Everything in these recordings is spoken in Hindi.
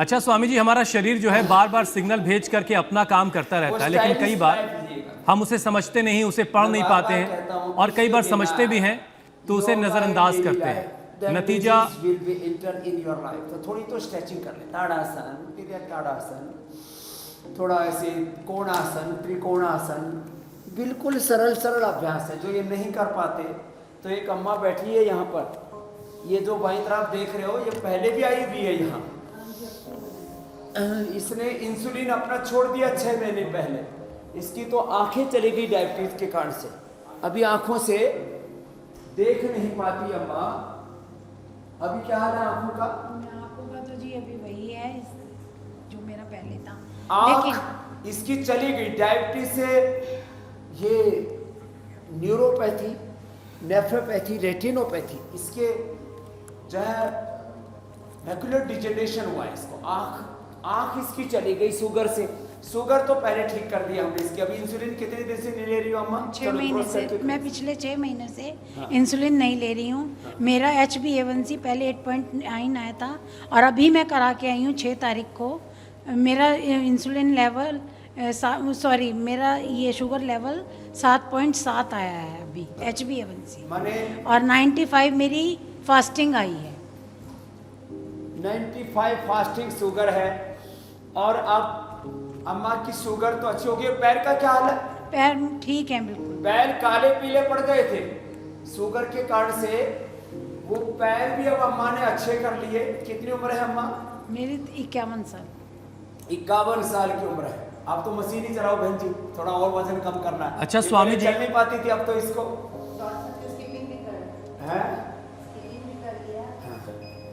अच्छा स्वामी जी, हमारा शरीर जो है बार बार सिग्नल भेज करके अपना काम करता रहता है, लेकिन कई बार हम उसे समझते नहीं, उसे पढ़ नहीं पाते हैं, और कई बार समझते भी हैं तो उसे नजरअंदाज करते हैं। नतीजा तो थोड़ी तो स्ट्रेचिंग कर ले, ताड़ासन, ताड़ासन, थोड़ा ऐसे कोणासन, त्रिकोणासन, बिल्कुल सरल सरल अभ्यास है। जो ये नहीं कर पाते, तो एक अम्मा बैठी है यहाँ पर, ये जो बाईं तरफ देख रहे हो, ये पहले भी आई हुई है यहाँ। इसने इंसुलिन अपना छोड़ दिया 6 महीने पहले। इसकी तो आंखें चली गई डायबिटीज के कारण से, अभी आंखों से देख नहीं पाती अम्मा। अभी क्या हाल है आंखों का? आंखों का तो जी अभी वही है जो मेरा पहले था, आंख इसकी चली गई डायबिटीज से। ये न्यूरोपैथी, नेफ्रोपैथी, रेटिनोपैथी, इसके जो है मैकुलर डिजेनरेशन हुआ है इसको। आंख इसकी चली गई शुगर से। शुगर तो पहले ठीक कर दिया हमने इसकी। अभी इंसुलिन कितने दिन से नहीं ले रही हो अम्मा? 6 महीने से। मैं पिछले 6 महीने से इंसुलिन नहीं ले रही हूँ। मेरा HbA1c पहले 8.9 आया था, और अभी मैं करा के आई हूँ 6 तारीख को। मेरा इंसुलिन लेवल मेरा ये शुगर लेवल 7.7 आया है अभी HbA1c, और 95 मेरी फास्टिंग आई है। 95 फास्टिंग शुगर है। और अब अम्मा की शुगर तो अच्छी हो गई। पैर का क्या हाल है? पैर ठीक है बिल्कुल। पैर काले पीले पड़ गए थे शुगर के कारण से, वो पैर भी अब अम्मा ने अच्छे कर लिए। कितनी उम्र है अम्मा? मेरी 51 साल। 51 साल की उम्र है। अब तो मशीन ही चलाओ बहन जी, थोड़ा और वजन कम करना है। अच्छा स्वामी जी, चल नहीं पाती थी, अब तो इसको है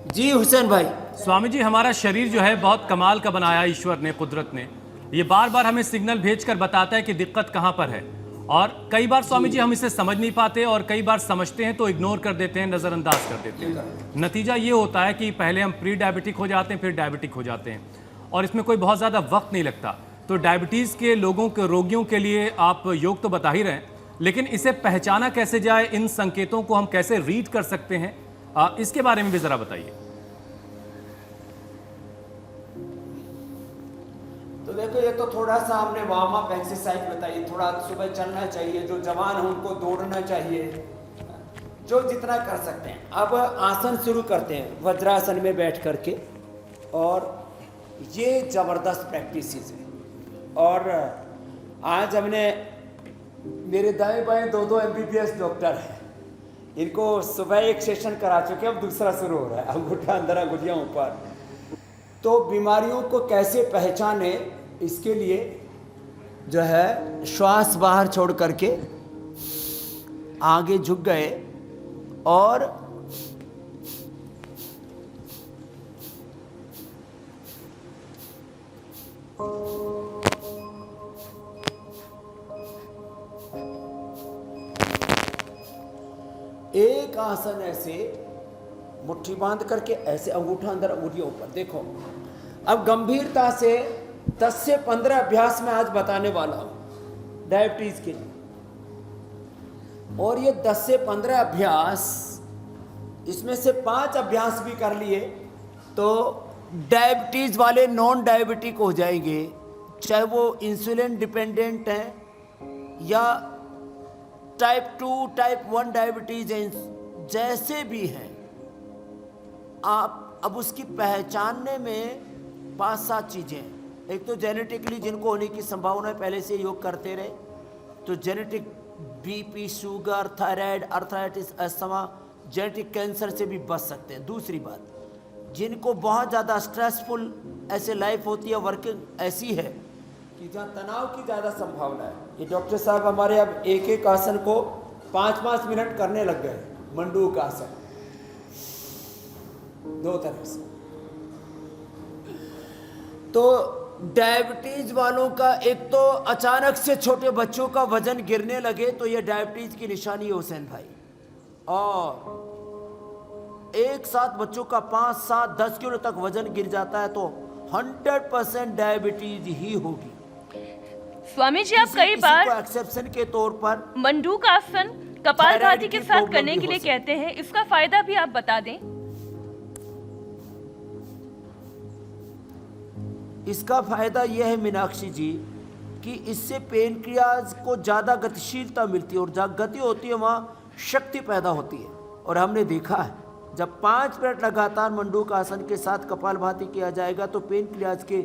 जी। हुसैन भाई, स्वामी जी, हमारा शरीर जो है बहुत कमाल का बनाया ईश्वर ने, कुदरत ने। ये बार बार हमें सिग्नल भेजकर बताता है कि दिक्कत कहाँ पर है, और कई बार स्वामी जी हम इसे समझ नहीं पाते, और कई बार समझते हैं तो इग्नोर कर देते हैं, नज़रअंदाज कर देते हैं। नतीजा ये होता है कि पहले हम प्री डायबिटिक हो जाते हैं, फिर डायबिटिक हो जाते हैं, और इसमें कोई बहुत ज़्यादा वक्त नहीं लगता। तो डायबिटीज़ के लोगों के रोगियों के लिए आप योग तो बता ही रहे हैं, लेकिन इसे पहचाना कैसे जाए, इन संकेतों को हम कैसे रीड कर सकते हैं, इसके बारे में भी ज़रा बताइए। तो देखो, ये तो थोड़ा सा हमने वार्म अप एक्सरसाइज बताई। थोड़ा सुबह चलना चाहिए, जो जवान है उनको दौड़ना चाहिए, जो जितना कर सकते हैं। अब आसन शुरू करते हैं वज्रासन में बैठ करके, और ये ज़बरदस्त प्रैक्टिस है। और आज हमने, मेरे दाएं बाएं 2 MBBS डॉक्टर हैं, इनको सुबह एक सेशन करा चुके, अब दूसरा शुरू हो रहा है। अंगूठा अंदर, अंगुलियाँ ऊपर। तो बीमारियों को कैसे पहचाने, इसके लिए जो है श्वास बाहर छोड़ करके आगे झुक गए, और एक आसन ऐसे मुट्ठी बांध करके, ऐसे अंगूठा अंदर, अंगुलियां ऊपर। देखो, अब गंभीरता से 10 से 15 अभ्यास मैं आज बताने वाला हूं डायबिटीज के लिए। और ये 10 से 15 अभ्यास, इसमें से 5 अभ्यास भी कर लिए तो डायबिटीज वाले नॉन डायबिटिक हो जाएंगे, चाहे वो इंसुलिन डिपेंडेंट हैं या टाइप 2, टाइप 1 डायबिटीज जैसे भी हैं। आप अब उसकी पहचानने में 5-7 चीज़ें। एक तो जेनेटिकली जिनको होने की संभावना है, पहले से योग करते रहे, तो genetic BP, sugar, thyroid, arthritis, asthma, genetic cancer से भी बच सकते हैं। दूसरी बात, जिनको बहुत ज़्यादा स्ट्रेसफुल ऐसे लाइफ होती है, वर्किंग ऐसी है कि जहाँ तनाव की ज़्यादा संभावना है, ये डॉक्टर साहब हमारे अब एक एक आसन को 5-5 मिनट करने लग गए। मंडूक आसन 2 तरह से। तो डायबिटीज वालों का, एक तो अचानक से छोटे बच्चों का वजन गिरने लगे तो ये डायबिटीज की निशानी है हुसैन भाई। और एक साथ बच्चों का 5, 7, 10 किलो तक वजन गिर जाता है तो 100% डायबिटीज ही होगी। स्वामी जी, आप कई बार एक्सेप्शन के तौर पर मंडूक आसन कपालभाति के साथ करने के लिए कहते हैं, इसका फायदा भी आप बता दें। इसका फ़ायदा यह है मीनाक्षी जी कि इससे पेनक्रियाज को ज़्यादा गतिशीलता मिलती है, और जहाँ गति होती है वहाँ शक्ति पैदा होती है। और हमने देखा है जब 5 मिनट लगातार मंडूक आसन के साथ कपालभाति किया जाएगा तो पेनक्रियाज के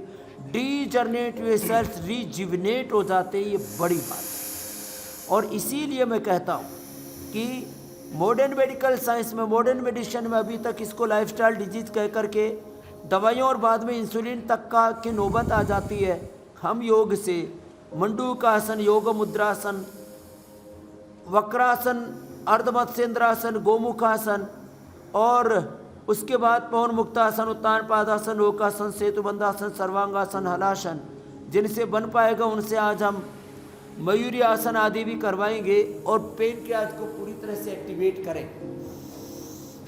डीजनरेटिव सेल्स रिजिवनेट हो जाते हैं। ये बड़ी बात है, और इसीलिए मैं कहता हूँ कि मॉडर्न मेडिकल साइंस में, मॉडर्न मेडिसिन में अभी तक इसको लाइफस्टाइल डिजीज कह करके दवाइयों और बाद में इंसुलिन तक का की नौबत आ जाती है। हम योग से मंडूक आसन, योग मुद्रासन, वक्रासन, अर्धमत्स्येंद्रासन, गोमुखासन और उसके बाद पवन मुक्तासन, उत्तान पादासन, ओकासन, सेतुबंधासन, सर्वांगासन, हलासन, जिनसे बन पाएगा उनसे आज हम मयूरी आसन आदि भी करवाएंगे और पेनक्रियाज को पूरी तरह से एक्टिवेट करें।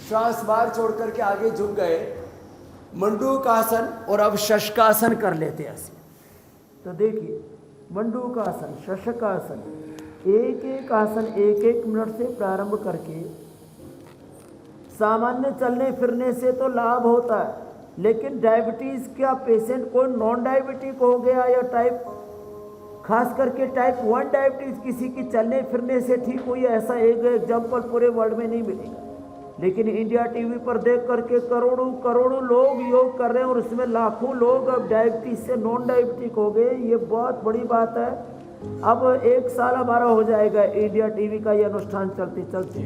श्वास बाहर छोड़ करके आगे झुक गए, मंडूक आसन और अब शशकासन कर लेते हैं ऐसे। तो देखिए मंडूक आसन, शशकासन, एक एक आसन 1-1 मिनट से प्रारंभ करके सामान्य चलने फिरने से तो लाभ होता है, लेकिन डायबिटीज़ का पेशेंट कोई नॉन डायबिटिक हो गया या टाइप, खास करके टाइप 1 डायबिटीज़ किसी की चलने फिरने से ठीक हुई, ऐसा एक एग्जाम्पल पूरे वर्ल्ड में नहीं मिलेगा। लेकिन इंडिया टीवी पर देख करके करोड़ों लोग योग कर रहे हैं और उसमें लाखों लोग अब डायबिटीज़ से नॉन डायबिटिक हो गए। ये बहुत बड़ी बात है। अब 1 साल हमारा हो जाएगा इंडिया टीवी का ये अनुष्ठान चलते चलते।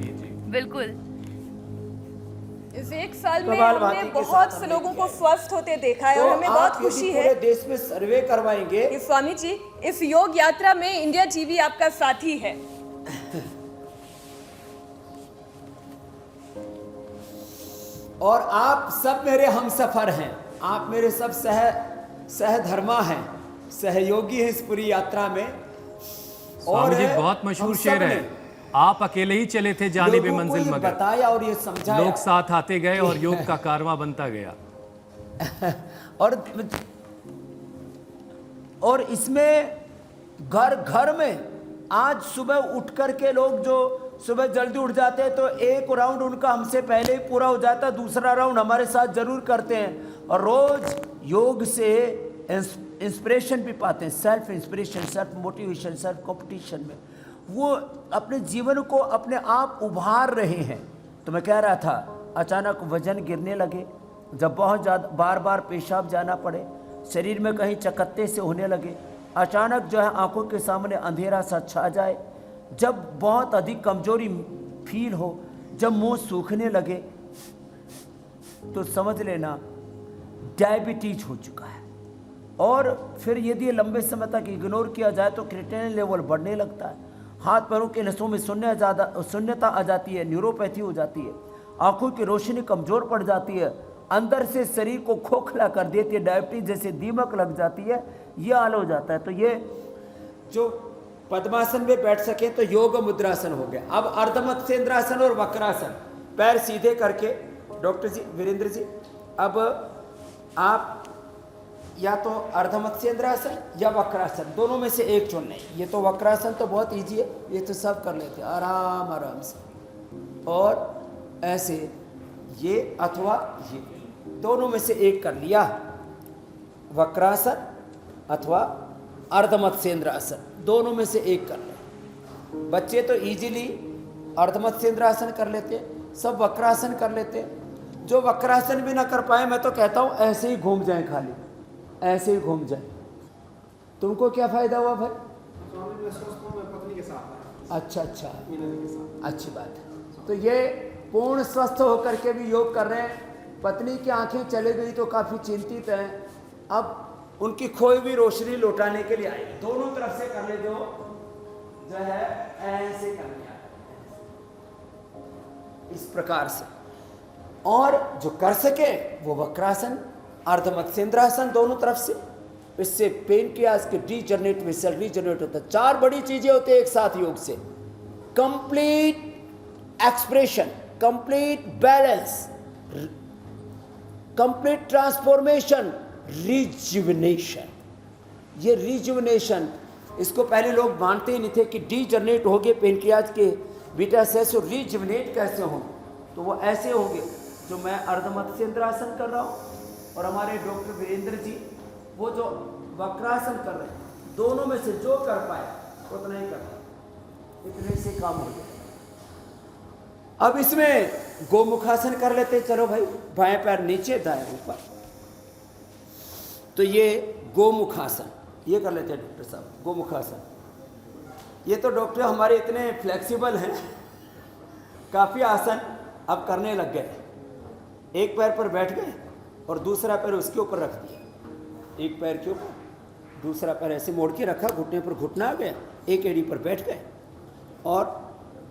बिल्कुल। इस 1 साल में हमने बहुत से लोगों को स्वस्थ होते देखा है और हमें बहुत खुशी है। पूरे देश में सर्वे करवाएंगे कि स्वामी जी इस योग यात्रा में इंडिया टीवी आपका साथी है। और आप सब मेरे हमसफर हैं, आप मेरे सब सहधर्मा हैं, सहयोगी हैं इस पूरी यात्रा में। स्वामी जी बहुत मशहूर शेर है, आप अकेले ही चले थे जाने भी मंजिल मगर, बताया और ये समझाया, लोग साथ आते गए और योग का कारवां बनता गया। और इसमें घर घर में आज सुबह उठ करके लोग जो सुबह जल्दी उठ जाते हैं तो एक राउंड उनका हमसे पहले ही पूरा हो जाता है, दूसरा राउंड हमारे साथ जरूर करते हैं और रोज योग से इंस्पिरेशन भी पाते हैं, self inspiration, self motivation, self competition में वो अपने जीवन को अपने आप उभार रहे हैं। तो मैं कह रहा था अचानक वजन गिरने लगे, जब बहुत ज़्यादा बार बार पेशाब जाना पड़े, शरीर में कहीं चकत्ते से होने लगे, अचानक जो है आंखों के सामने अंधेरा सा छा जाए, जब बहुत अधिक कमजोरी फील हो, जब मुंह सूखने लगे, तो समझ लेना डायबिटीज हो चुका है। और फिर यदि लंबे समय तक इग्नोर किया जाए तो क्रिएटिनिन लेवल बढ़ने लगता है, हाथ पैरों के नसों में शून्यता आ जाती है, न्यूरोपैथी हो जाती है, आंखों की रोशनी कमज़ोर पड़ जाती है, अंदर से शरीर को खोखला कर देती है, डायबिटीज जैसे दीमक लग जाती है, यह हाल हो जाता है। तो ये जो पद्मासन में बैठ सके तो योग मुद्रासन हो गया। अब अर्धमत्स्येंद्रासन और वक्रासन, पैर सीधे करके, डॉक्टर जी, वीरेंद्र जी, अब आप या तो अर्धमत्स्येंद्रासन या वक्रासन, दोनों में से एक चुनना है। ये तो वक्रासन तो बहुत इजी है, ये तो सब कर लेते हैं आराम आराम से, और ऐसे ये अथवा ये, दोनों में से एक कर लिया, वक्रासन अथवा अर्धमत्स्येंद्रासन, दोनों में से एक कर ले। बच्चे तो इजीली अर्धमत्स्येंद्रासन कर लेते हैं, सब वक्रासन कर लेते हैं। जो वक्रासन भी ना कर पाए, मैं तो कहता हूँ ऐसे ही घूम जाएं, खाली ऐसे ही घूम जाएं। तुमको क्या फायदा हुआ भाई? पत्नी के साथ। अच्छा, अच्छी बात है। तो ये पूर्ण स्वस्थ होकर के भी योग कर रहे हैं। पत्नी की आंखें चली गई तो काफ़ी चिंतित हैं, अब उनकी खोई हुई रोशनी लौटाने के लिए आई। दोनों तरफ से कर ले, जो है ऐसे कर लिया, इस प्रकार से। और जो कर सके वो वक्रासन, अर्धमत्स्येंद्रासन, दोनों तरफ से। इससे पेनक्रियाज के डीजनरेट सेल रीजनरेट होता है। 4 बड़ी चीजें होती है एक साथ योग से: complete expression, complete balance, complete transformation, rejuvenation. ये रिजुविनेशन, इसको पहले लोग मानते ही नहीं थे कि डीजनरेट हो गए पेनक्रियाज के बीटा सेल्स, और रिजुविनेट कैसे हों? तो वो ऐसे होंगे जो मैं अर्धमत्स्येंद्रासन कर रहा हूँ और हमारे डॉक्टर वीरेंद्र जी वो जो वक्रासन कर रहे हैं, दोनों में से जो कर पाए उतना ही करना, इतने से काम हो गया। अब इसमें गोमुखासन कर लेते, चलो भाई, बाएं पैर नीचे दाएं ऊपर, तो ये गोमुखासन ये कर लेते हैं डॉक्टर साहब, गोमुखासन। ये तो डॉक्टर हमारे इतने फ्लेक्सिबल हैं, काफ़ी आसन अब करने लग गए। एक पैर पर बैठ गए और दूसरा पैर उसके ऊपर रख दिया, एक पैर के ऊपर दूसरा पैर ऐसे मोड़ के रखा, घुटने पर घुटना आ गया, एक एड़ी पर बैठ गए और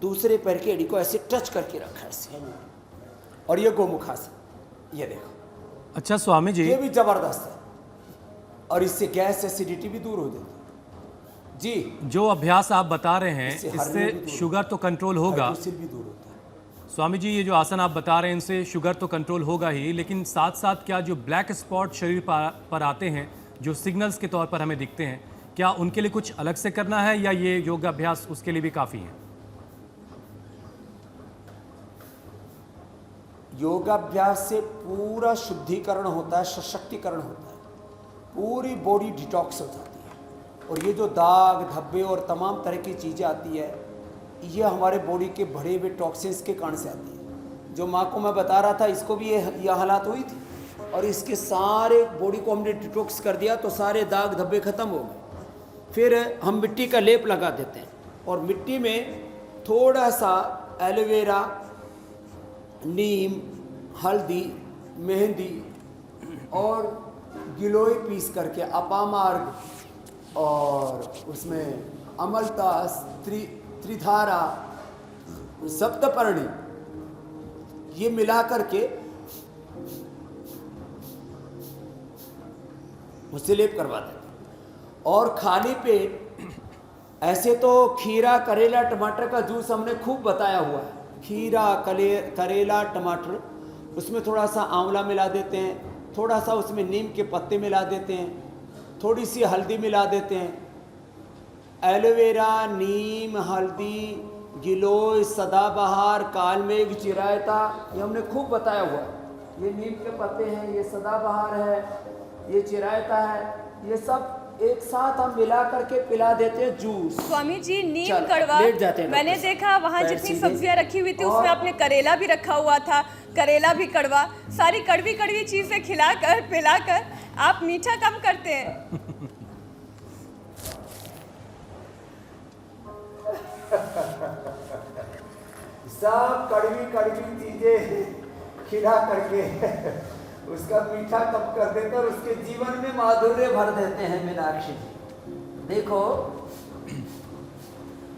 दूसरे पैर की एड़ी को ऐसे टच करके रखा ऐसे, और ये गोमुखासन, ये देखो। अच्छा स्वामी जी, ये भी जबरदस्त है और इससे गैस एसिडिटी भी दूर हो जाती है जी। जो अभ्यास आप बता रहे हैं इससे हर्निया भी दूर इससे शुगर तो कंट्रोल होगा। हाइड्रोसिल भी दूर होता है। स्वामी जी, ये जो आसन आप बता रहे हैं इनसे शुगर तो कंट्रोल होगा ही, लेकिन साथ साथ क्या जो ब्लैक स्पॉट शरीर पर आते हैं, जो सिग्नल्स के तौर पर हमें दिखते हैं, क्या उनके लिए कुछ अलग से करना है या ये योगाभ्यास उसके लिए भी काफ़ी है? योगाभ्यास से पूरा शुद्धिकरण होता है, सशक्तिकरण होता है, पूरी बॉडी डिटॉक्स हो जाती है। और ये जो दाग धब्बे और तमाम तरह की चीज़ें आती है, ये हमारे बॉडी के बढ़े हुए टॉक्सिन्स के कारण से आती है। जो माँ को मैं बता रहा था, इसको भी ये हालात हुई थी और इसके सारे बॉडी को हमने डिटॉक्स कर दिया तो सारे दाग धब्बे ख़त्म हो गए। फिर हम मिट्टी का लेप लगा देते हैं और मिट्टी में थोड़ा सा एलोवेरा, नीम, हल्दी, मेहंदी और गिलोय पीस करके अपामार्ग और उसमें अमलतास, त्रिधारा, सप्तपर्णी, ये मिला करके उससे लेप करवा देते। और खाली पेट ऐसे तो खीरा, करेला, टमाटर का जूस हमने खूब बताया हुआ है। खीरा, करेला, टमाटर, उसमें थोड़ा सा आंवला मिला देते हैं, थोड़ा सा उसमें नीम के पत्ते मिला देते हैं, थोड़ी सी हल्दी मिला देते हैं। एलोवेरा, नीम, हल्दी, गिलोय, सदाबहार, कालमेघ, चिरायता, ये हमने खूब बताया हुआ है। ये नीम के पत्ते हैं, ये सदाबहार है, ये चिरायता है, ये सब एक साथ हम मिला करके पिला देते हैं जूस। स्वामी जी, नीम कड़वा, मैंने देखा वहाँ जितनी सब्जियां रखी हुई थी उसमें आपने करेला भी रखा हुआ था, करेला भी कड़वा, सारी कड़वी कड़वी चीजें खिलाकर पिलाकर आप मीठा कम करते हैं। सब कड़वी कड़वी चीजें खिला करके उसका मीठा कम कर देते और उसके जीवन में माधुर्य भर देते हैं। मीनाक्षी जी देखो,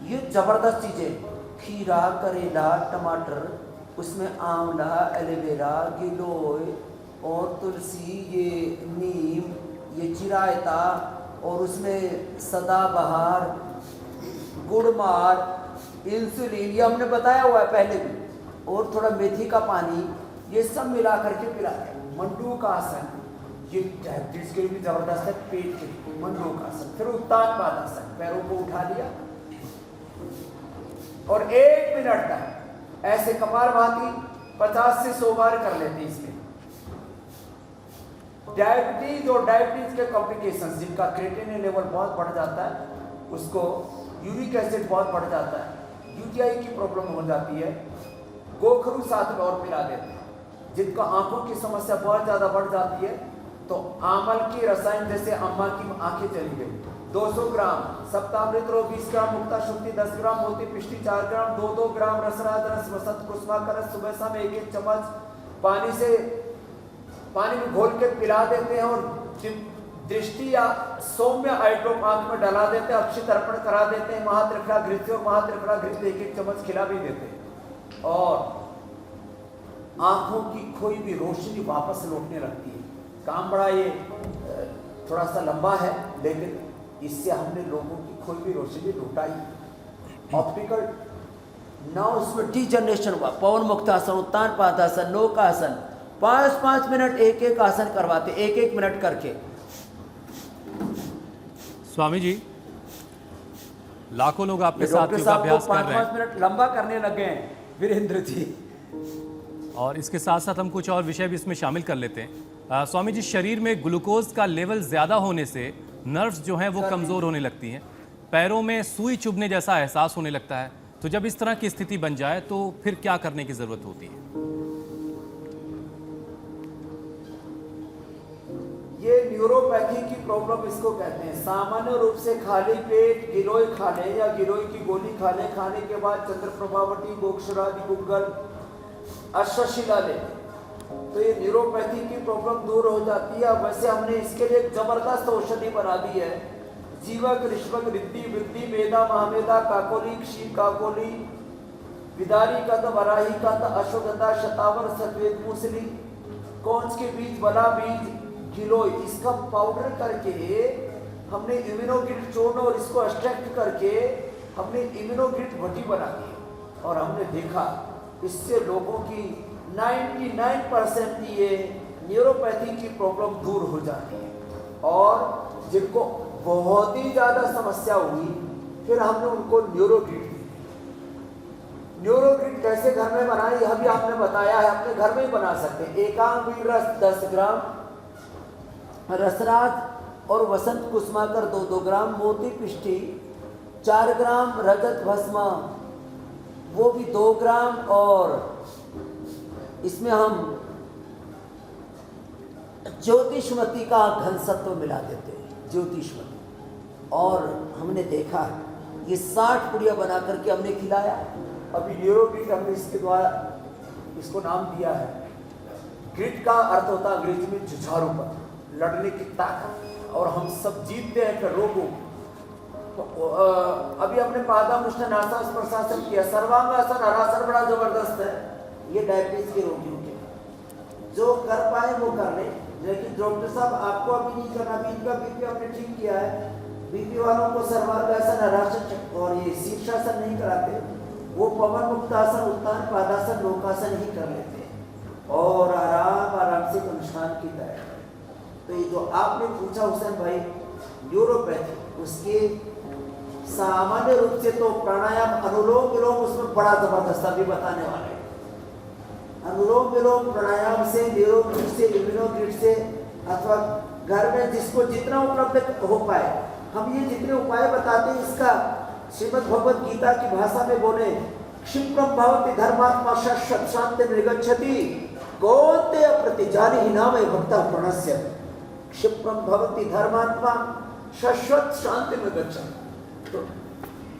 ये जबरदस्त चीजें, खीरा, करेला, टमाटर, उसमें आंवला, एलोवेरा, गिलोय और तुलसी, ये नीम, ये चिरायता और उसमें सदाबहार, गुड़मार, इंसुलिन, ये हमने बताया हुआ है पहले भी, और थोड़ा मेथी का पानी, ये सब मिला करके पिलाते हैं। मंडूक आसन, ये डायबिटीज के लिए भी जबरदस्त है, पेट के लिए मंडूक आसन। फिर उत्तान पादासन, पैरों को उठा लिया और 1 मिनट तक ऐसे कपालभाति 50 से 100 बार कर लेते हैं। इसमें डायबिटीज और डायबिटीज के कॉम्प्लिकेशंस, जिनका क्रिएटिनिन लेवल बहुत बढ़ जाता है, उसको यूरिक एसिड बहुत बढ़ जाता है, यूटीआई की प्रॉब्लम हो जाती है, गोखरू साथ में और मिला देते हैं। जिनका आंखों की समस्या बहुत ज़्यादा बढ़ जाती है तो आमल की रसायन, जैसे अम्मा की आंखें चली गई, 200 ग्राम सप्तामृत रो 20 ग्राम, मुक्ता शुक्ति 10 ग्राम, मोती पिष्टी 4 ग्राम, 2-2 ग्राम रसराज रस, वसंत कुसुमा का रस सुबह शाम 1-1 चम्मच पानी में घोल के पिला देते हैं और दृष्टि या सौम्य आइड्रोप आंख में डला देते हैं, अक्षित अर्पण करा देते हैं, महात्रिफला घृत और महात्रिफला घृत 1-1 चम्मच खिला भी देते हैं और आंखों की खोई भी रोशनी वापस लौटने लगती है। काम बड़ा ये थोड़ा सा लंबा है, लेकिन इससे हमने लोगों की खोई भी रोशनी लौटाई। ऑप्टिकल ना उसमें डीजनरेशन हुआ, पवन मुक्तासन, उत्तान पादासन, नौकासन, 5-5 मिनट एक आसन करवाते, 1-1 मिनट करके। स्वामी जी, लाखों लोग आपके साथ योगाभ्यास कर रहे हैं, 5-5 मिनट लंबा करने लगे हैं वीरेंद्र जी। और इसके साथ साथ हम कुछ और विषय भी इसमें शामिल कर लेते हैं। स्वामी जी, शरीर में ग्लूकोज का लेवल ज़्यादा होने से नर्व्स जो हैं वो कमज़ोर होने लगती हैं, पैरों में सुई चुभने जैसा एहसास होने लगता है। तो जब इस तरह की स्थिति बन जाए तो फिर क्या करने की ज़रूरत होती है? ये न्यूरोपैथी की प्रॉब्लम इसको कहते हैं। सामान्य रूप से खाली पेट गिलोय खा लें या गिलोय की गोली खा लें, खाने के बाद चंद्रप्रभावती, गोक्षरादि, गुग्गल, अश्वशिला ले लें तो ये न्यूरोपैथी की प्रॉब्लम दूर हो जाती है। वैसे हमने इसके लिए एक जबरदस्त औषधि बना दी है। जीवक, ऋष्वक, रिद्धि, वृद्धि, मेधा, महामेधा, काकोली, क्षीर काकोली, विदारी कंद, वराही कंद, अश्वगंधा, शतावर, सफेद मूसली, कौंस के बीज, बला बीज, गिलोय, इसका पाउडर करके हमने इम्यूनोग्रिड चूर्ण और इसको एक्सट्रैक्ट करके हमने इम्यूनोग्रिड भट्टी बना दी और हमने देखा इससे लोगों की 99% ये न्यूरोपैथी की प्रॉब्लम दूर हो जाती है। और जिनको बहुत ही ज़्यादा समस्या हुई फिर हमने उनको न्यूरोग्रिड दी। न्यूरोग्रिड कैसे घर में बनाए यह भी आपने बताया है, अपने घर में ही बना सकते हैं। एकांग वीर रस 10 ग्राम, रसराज और वसंत कुसुमाकर 2-2 ग्राम, मोती पिष्टी 4 ग्राम, रजत भस्म वो भी 2 ग्राम और इसमें हम ज्योतिषमती का घन सत्व मिला देते हैं, ज्योतिषमती। और हमने देखा ये 60 पुड़िया बना करके हमने खिलाया। अभी न्यूरोग्रिड हमने इसके द्वारा इसको नाम दिया है। ग्रिड का अर्थ होता है अंग्रेजी में जुझारू पर, लड़ने की ताकत, और हम सब जीतते हैं फिर रोगों। तो अभी हमने पादामुष्टासन प्रशासन किया, सर्वांगासन हरासन बड़ा जबरदस्त है। ये डायबिटीज के रोगियों के जो कर पाए वो कर ले, लेकिन डॉक्टर साहब आपको अभी नहीं करना। अभी इनका बीपी हमने ठीक किया है। बीपी वालों को सर्वांगासन हरासन और ये शीर्षासन नहीं कराते, वो पवन मुक्तासन, उत्तान पादासन, लोकासन ही कर लेते हैं और आराम आराम से अनुष्ठान की तरह। तो ये जो आपने पूछा हुसैन भाई न्यूरोपैथी, उसके सामान्य रूप से तो प्राणायाम, अनुलोम विलोम उसमें बड़ा जबरदस्त अभी बताने वाले हैं। अनुलोम विलोम प्राणायाम से, न्यूरोग्रिड से, इम्यूनोग्रिड से, अथवा घर में जिसको जितना उपलब्ध हो पाए, हम ये जितने उपाय बताते हैं इसका श्रीमद् भगवद गीता की भाषा में बोले, क्षिप्रम भवति धर्मात्मा शाश्वत शांति निर्गच्छति कौन्तेय प्रतिजानि नाम भक्ता प्रणस्य। क्षिप्रम भवति धर्मात्मा शाश्वत शांति निर्गच्छति। तो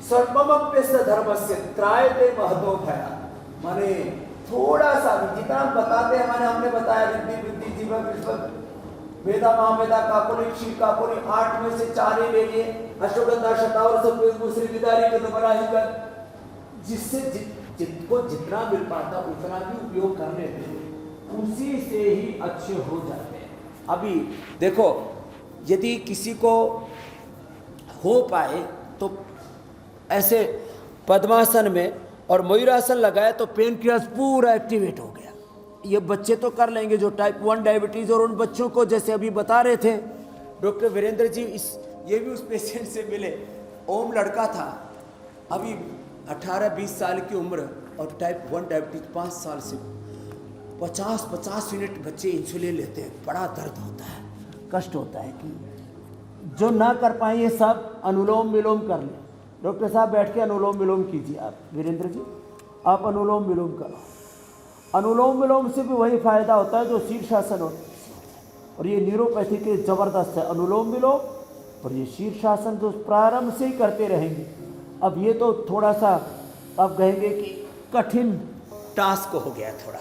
सर्वमप्यस्य धर्मस्य त्रायते महतो भया, माने थोड़ा सा जितना हम बताते हैं, माने हमने बताया रिद्धि, वृद्धि, जीवक, ऋष्वक, मेधा, महामेधा, काकोली, क्षीर काकोली, 8 में से 4 ही ले लिए, अश्वगंधा, शतावर, सफेद मूसली, विदारी कंद, वराही कंद, जिससे जिनको जितना मिल पाता उतना भी उपयोग कर लेते हैं, उसी से ही अच्छे हो जाते हैं। अभी देखो यदि किसी को हो पाए तो ऐसे पद्मासन में और मयूरासन लगाए तो पेनक्रियास पूरा एक्टिवेट हो गया। ये बच्चे तो कर लेंगे जो टाइप 1 डायबिटीज़, और उन बच्चों को जैसे अभी बता रहे थे डॉक्टर वीरेंद्र जी, ये भी उस पेशेंट से मिले। ओम लड़का था, अभी 18-20 साल की उम्र और टाइप 1 डायबिटीज 5 साल से 50-50 मिनट बच्चे इंसुलिन लेते हैं। बड़ा दर्द होता है, कष्ट होता है कि जो ना कर पाए ये सब अनुलोम विलोम कर लें। डॉक्टर साहब बैठ के अनुलोम विलोम कीजिए। आप वीरेंद्र जी आप अनुलोम विलोम करो। अनुलोम विलोम से भी वही फायदा होता है जो शीर्षासन होता है, और ये न्यूरोपैथी के ज़बरदस्त है अनुलोम विलोम। और ये शीर्षासन तो प्रारंभ से ही करते रहेंगे। अब ये तो थोड़ा सा आप कहेंगे कि कठिन टास्क हो गया थोड़ा।